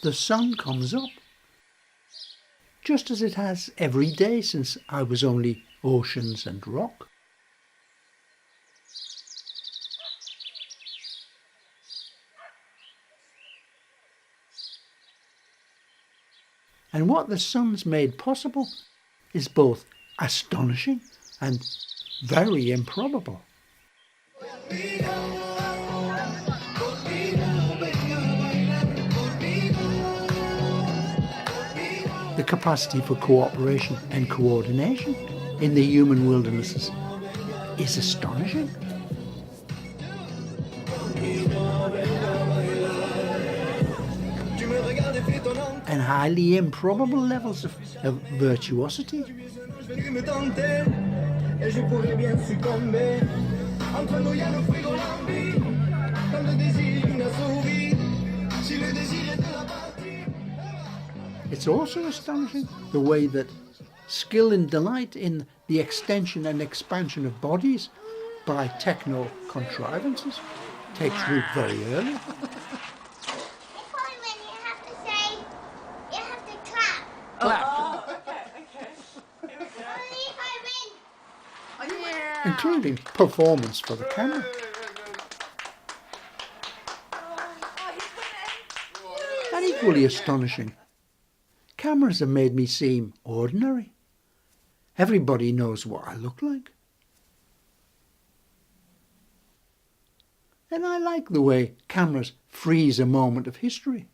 the sun comes up, just as it has every day since I was only oceans and rock. And what the sun's made possible is both astonishing and very improbable. The capacity for cooperation and coordination in the human wildernesses is astonishing. And highly improbable levels of virtuosity. It's also astonishing the way that skill and delight in the extension and expansion of bodies by techno contrivances takes root very early. Including performance for the camera. And equally astonishing, cameras have made me seem ordinary. Everybody knows what I look like. And I like the way cameras freeze a moment of history.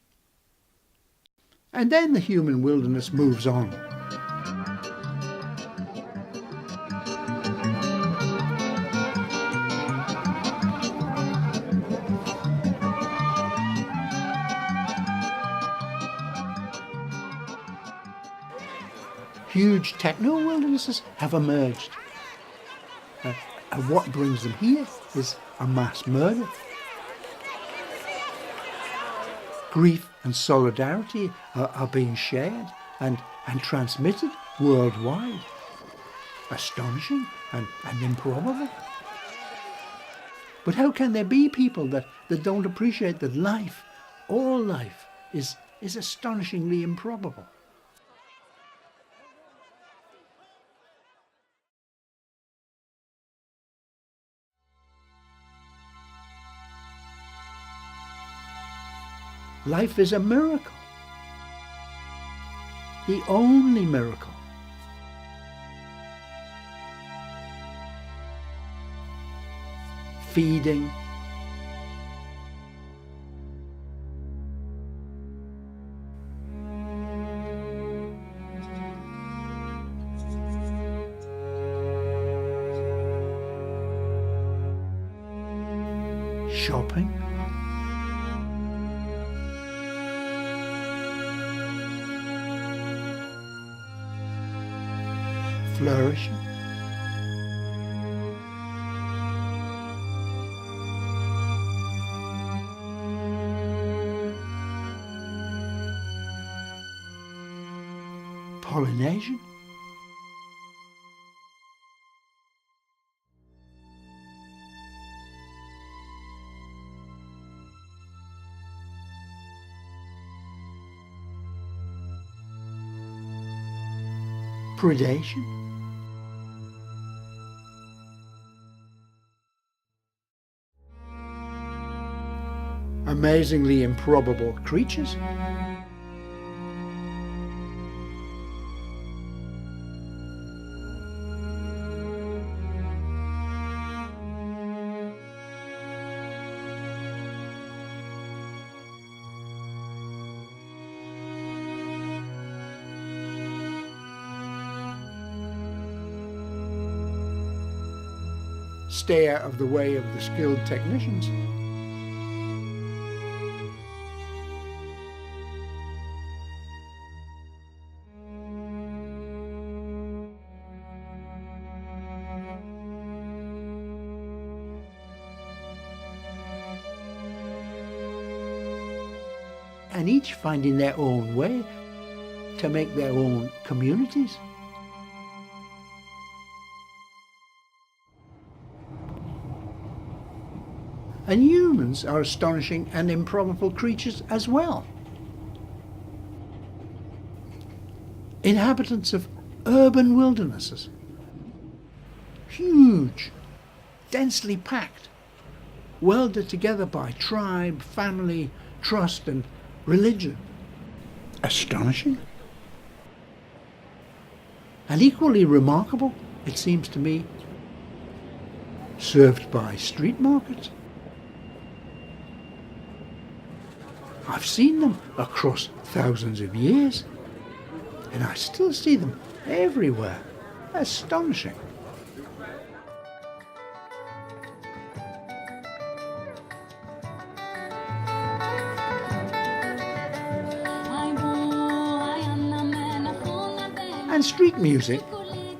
And then the human wilderness moves on. Huge techno wildernesses have emerged. And what brings them here is a mass murder. Grief and solidarity are being shared and transmitted worldwide. Astonishing and improbable. But how can there be people that don't appreciate that life, all life, is astonishingly improbable? Life is a miracle. The only miracle. Feeding, shopping, flourishing, pollination, predation, amazingly improbable creatures, stay out of the way of the skilled technicians. And each finding their own way to make their own communities. And humans are astonishing and improbable creatures as well. inhabitants of urban wildernesses, huge, densely packed, welded together by tribe, family, trust and religion. Astonishing. And equally remarkable, it seems to me, served by street markets. I've seen them across thousands of years, and I still see them everywhere. Astonishing. And street music,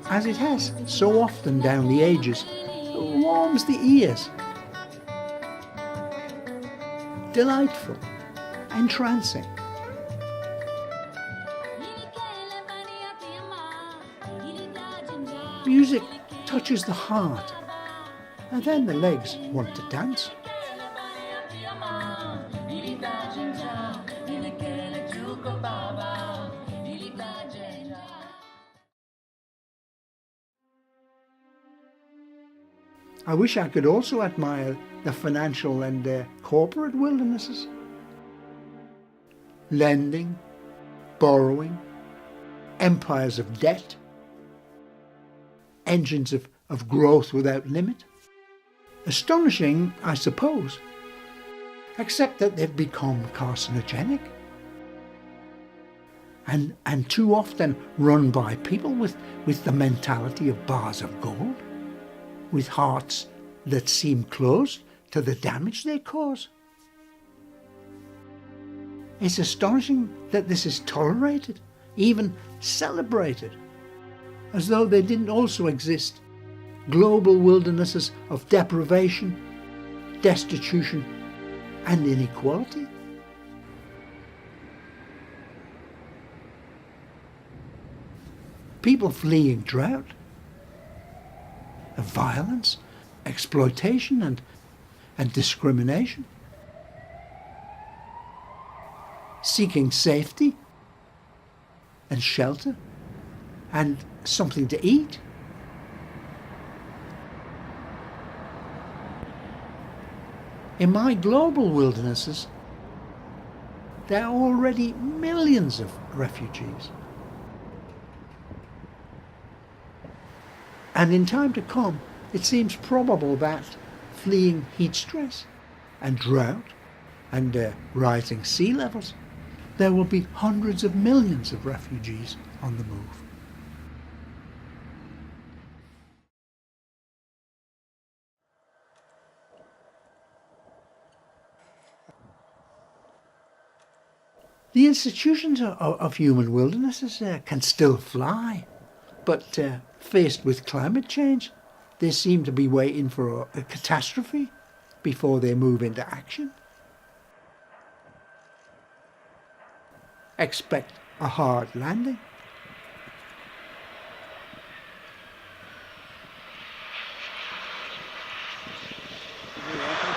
as it has so often down the ages, warms the ears. Delightful, entrancing. Music touches the heart, and then the legs want to dance. I wish I could also admire the financial and corporate wildernesses. Lending, borrowing, empires of debt, engines of growth without limit. Astonishing, I suppose, except that they've become carcinogenic and too often run by people with the mentality of bars of gold, with hearts that seem closed to the damage they cause. It's astonishing that this is tolerated, even celebrated, as though there didn't also exist global wildernesses of deprivation, destitution, and inequality. People fleeing drought, violence, exploitation and discrimination, seeking safety and shelter and something to eat. In my global wildernesses, there are already millions of refugees. And in time to come, it seems probable that, fleeing heat stress and drought and rising sea levels, there will be hundreds of millions of refugees on the move. The institutions of human wildernesses can still fly, but faced with climate change, they seem to be waiting for a catastrophe before they move into action. Expect a hard landing. Yeah.